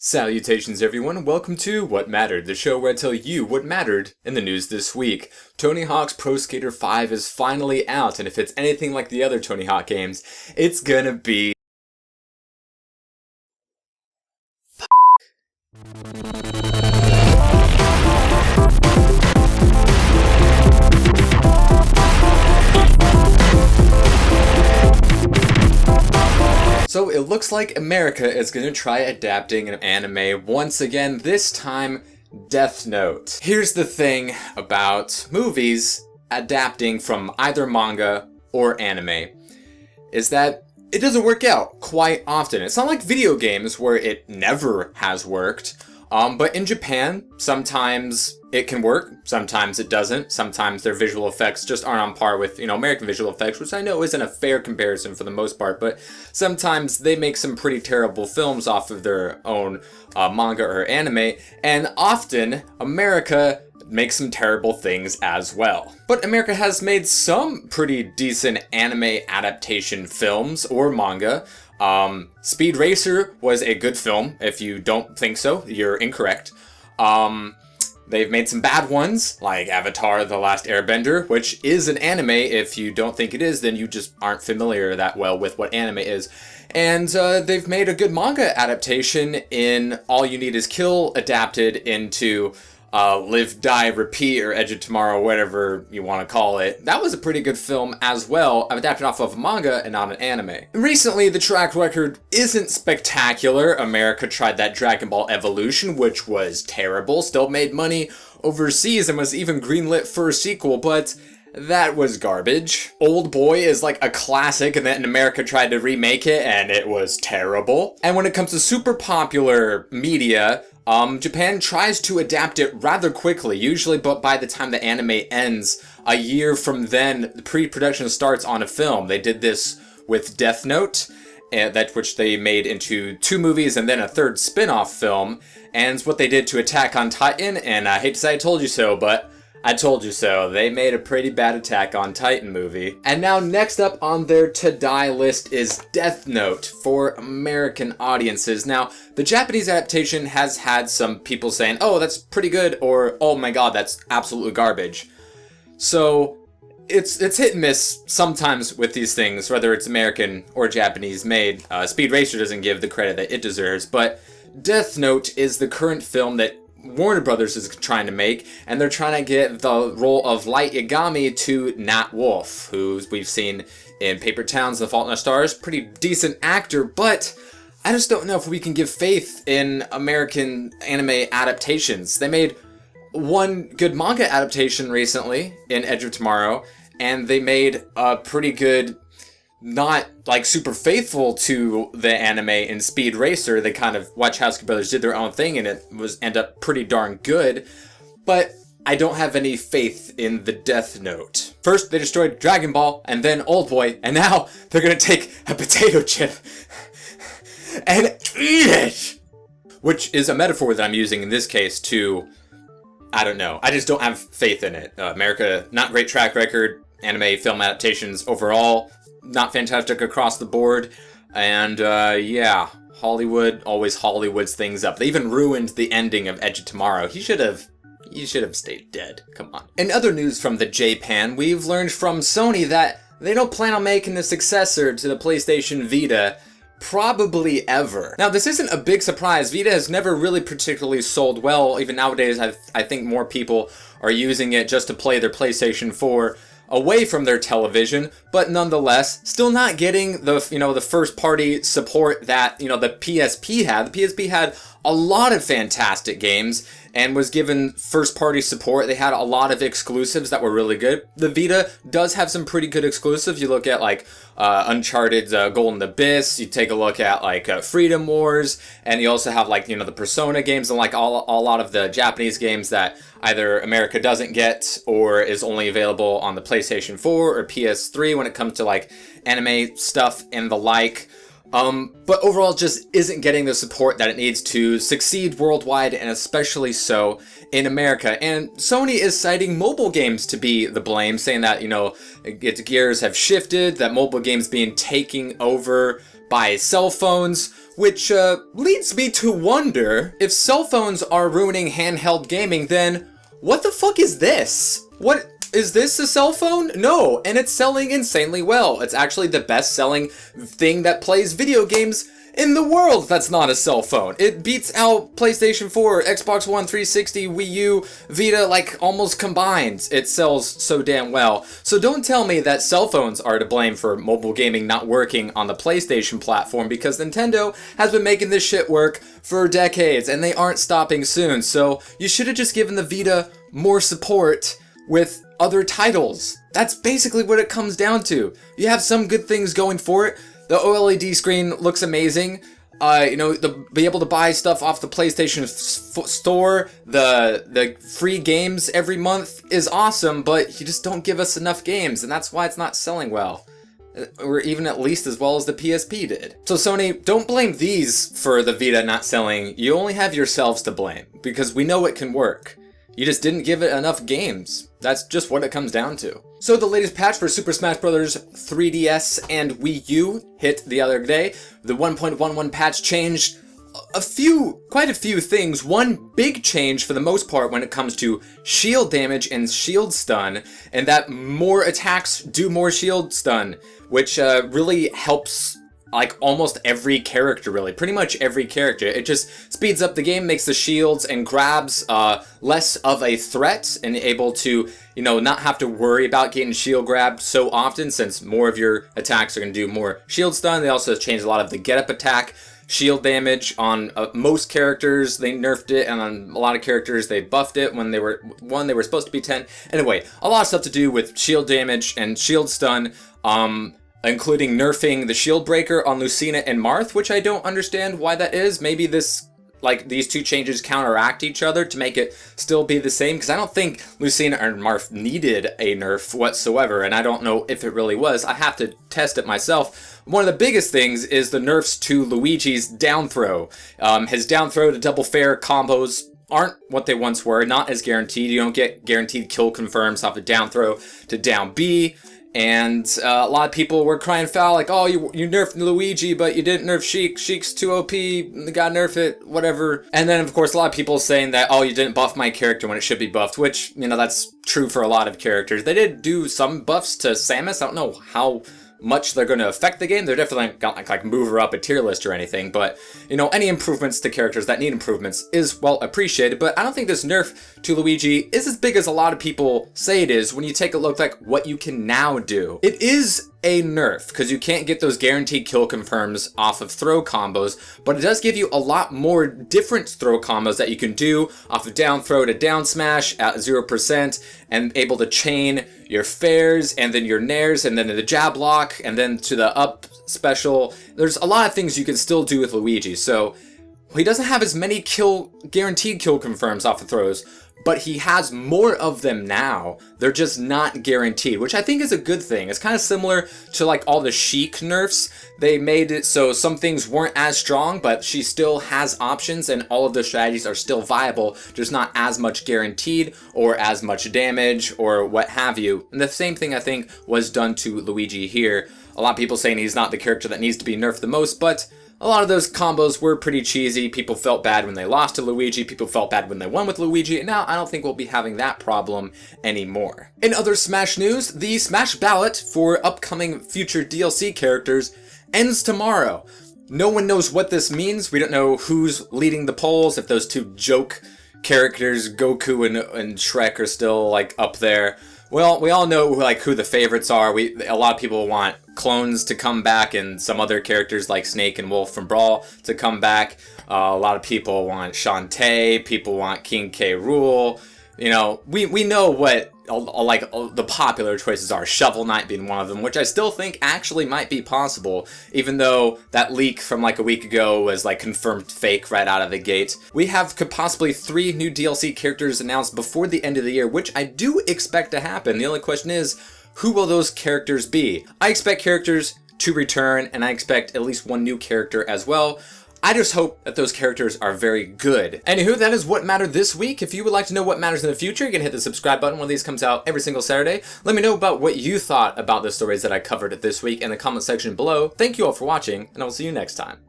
Salutations everyone, welcome to What Mattered, the show where I tell you what mattered in the news this week. Tony Hawk's Pro Skater 5 is finally out, and if it's anything like the other Tony Hawk games, it's gonna be... So it looks like America is going to try adapting an anime once again, this time Death Note. Here's the thing about movies adapting from either manga or anime, is that it doesn't work out quite often. It's not like video games where it never has worked. But in Japan, sometimes it can work, sometimes it doesn't. Sometimes their visual effects just aren't on par with, American visual effects, which I know isn't a fair comparison for the most part, but sometimes they make some pretty terrible films off of their own manga or anime, and often America makes some terrible things as well. But America has made some pretty decent anime adaptation films or manga. Speed Racer was a good film. If you don't think so, you're incorrect. They've made some bad ones, like Avatar: The Last Airbender, which is an anime. If you don't think it is, then you just aren't familiar that well with what anime is. And they've made a good manga adaptation in All You Need Is Kill, adapted into Live, Die, Repeat, or Edge of Tomorrow, whatever you want to call it. That was a pretty good film as well, adapted off of a manga and not an anime. Recently, the track record isn't spectacular. America tried that Dragon Ball Evolution, which was terrible, still made money overseas and was even greenlit for a sequel, but that was garbage. Old Boy is like a classic, and then America tried to remake it, and it was terrible. And when it comes to super popular media, Japan tries to adapt it rather quickly, usually but by the time the anime ends, a year from then, the pre-production starts on a film. They did this with Death Note, which they made into 2 movies and then a 3rd spin-off film, and what they did to Attack on Titan, and I hate to say I told you so, but I told you so. They made a pretty bad Attack on Titan movie. And now next up on their to-die list is Death Note for American audiences. Now, the Japanese adaptation has had some people saying, oh, that's pretty good, or oh my god, that's absolutely garbage. So, it's hit and miss sometimes with these things, whether it's American or Japanese made. Speed Racer doesn't give the credit that it deserves, but Death Note is the current film that Warner Brothers is trying to make, and they're trying to get the role of Light Yagami to Nat Wolff, who we've seen in Paper Towns, The Fault in Our Stars. Pretty decent actor, but I just don't know if we can give faith in American anime adaptations. They made one good manga adaptation recently in Edge of Tomorrow, and they made a pretty good, not like super faithful to the anime in Speed Racer. They kind of, Wachowski brothers did their own thing, and it end up pretty darn good, but I don't have any faith in the Death Note. First they destroyed Dragon Ball, and then Old Boy, and now they're gonna take a potato chip and eat it! Which is a metaphor that I'm using in this case to, I don't know, I just don't have faith in it. America, not great track record, anime film adaptations overall, not fantastic across the board, and yeah, Hollywood always Hollywoods things up. They even ruined the ending of Edge of Tomorrow. He should have stayed dead. Come on. In other news from the Japan, we've learned from Sony that they don't plan on making a successor to the PlayStation Vita probably ever. Now, this isn't a big surprise. Vita has never really particularly sold well. Even nowadays, I think more people are using it just to play their PlayStation 4 away from their television, but nonetheless, still not getting the, the first party support that, the PSP had. The PSP had a lot of fantastic games and was given first party support. They had a lot of exclusives that were really good. The Vita does have some pretty good exclusives. You look at like Uncharted's Golden Abyss, you take a look at like Freedom Wars, and you also have like, the Persona games and like a lot of the Japanese games that either America doesn't get or is only available on the PlayStation 4 or PS3 when it comes to like anime stuff and the like. But overall just isn't getting the support that it needs to succeed worldwide, and especially so in America. And Sony is citing mobile games to be the blame, saying that, its gears have shifted, that mobile games being taken over buy cell phones, which leads me to wonder, if cell phones are ruining handheld gaming, then what the fuck is this? What is this, a cell phone? No, and it's selling insanely well. It's actually the best-selling thing that plays video games in the world that's not a cell phone. It beats out PlayStation 4, Xbox One, 360, Wii U, Vita, like, almost combined. It sells so damn well. So don't tell me that cell phones are to blame for mobile gaming not working on the PlayStation platform, because Nintendo has been making this shit work for decades, and they aren't stopping soon. So you should have just given the Vita more support with other titles. That's basically what it comes down to. You have some good things going for it. The OLED screen looks amazing. Be able to buy stuff off the PlayStation store, the free games every month is awesome, but you just don't give us enough games, and that's why it's not selling well. Or even at least as well as the PSP did. So Sony, don't blame these for the Vita not selling. You only have yourselves to blame, because we know it can work. You just didn't give it enough games. That's just what it comes down to. So the latest patch for Super Smash Bros. 3DS and Wii U hit the other day. The 1.11 patch changed quite a few things. One big change for the most part when it comes to shield damage and shield stun, and that more attacks do more shield stun, which really helps like almost every character, really. Pretty much every character. It just speeds up the game, makes the shields and grabs less of a threat, and able to, not have to worry about getting shield grabbed so often, since more of your attacks are going to do more shield stun. They also changed a lot of the get up attack shield damage on most characters. They nerfed it, and on a lot of characters they buffed it when they were supposed to be 10. Anyway, a lot of stuff to do with shield damage and shield stun. Including nerfing the shield breaker on Lucina and Marth, which I don't understand why that is. Maybe these two changes counteract each other to make it still be the same, because I don't think Lucina and Marth needed a nerf whatsoever, and I don't know if it really was. I have to test it myself. One of the biggest things is the nerfs to Luigi's down throw. His down throw to double fair combos aren't what they once were, not as guaranteed. You don't get guaranteed kill confirms off a down throw to down B. And a lot of people were crying foul, like, oh, you nerfed Luigi, but you didn't nerf Sheik. Sheik's too OP, you gotta nerf it, whatever. And then, of course, a lot of people saying that, oh, you didn't buff my character when it should be buffed, which, that's true for a lot of characters. They did do some buffs to Samus. I don't know how much they're going to affect the game. They're definitely not like move her up a tier list or anything, but any improvements to characters that need improvements is well appreciated. But I don't think this nerf to Luigi is as big as a lot of people say it is when you take a look like what you can now do. It is a nerf because you can't get those guaranteed kill confirms off of throw combos, but it does give you a lot more different throw combos that you can do off of down throw to down smash at 0% and able to chain your fairs and then your nairs and then the jab lock and then to the up special. There's a lot of things you can still do with Luigi. So he doesn't have as many guaranteed kill confirms off of throws, but he has more of them now. They're just not guaranteed, which I think is a good thing. It's kind of similar to like all the Sheik nerfs. They made it so some things weren't as strong, but she still has options and all of the strategies are still viable, just not as much guaranteed or as much damage or what have you. And the same thing I think was done to Luigi here. A lot of people saying he's not the character that needs to be nerfed the most, but a lot of those combos were pretty cheesy. People felt bad when they lost to Luigi. People felt bad when they won with Luigi. And now I don't think we'll be having that problem anymore. In other Smash news, the Smash Ballot for upcoming future DLC characters ends tomorrow. No one knows what this means. We don't know who's leading the polls, if those two joke characters, Goku and Shrek, are still like up there. Well, we all know like who the favorites are. A lot of people want clones to come back and some other characters like Snake and Wolf from Brawl to come back. A lot of people want Shantae. People want King K. Rool. We know what the popular choices are. Shovel Knight being one of them, which I still think actually might be possible, even though that leak from like a week ago was like confirmed fake right out of the gate. We have possibly 3 new DLC characters announced before the end of the year, which I do expect to happen. The only question is, who will those characters be? I expect characters to return, and I expect at least one new character as well. I just hope that those characters are very good. Anywho, that is what mattered this week. If you would like to know what matters in the future, you can hit the subscribe button. One of these comes out every single Saturday. Let me know about what you thought about the stories that I covered this week in the comment section below. Thank you all for watching, and I will see you next time.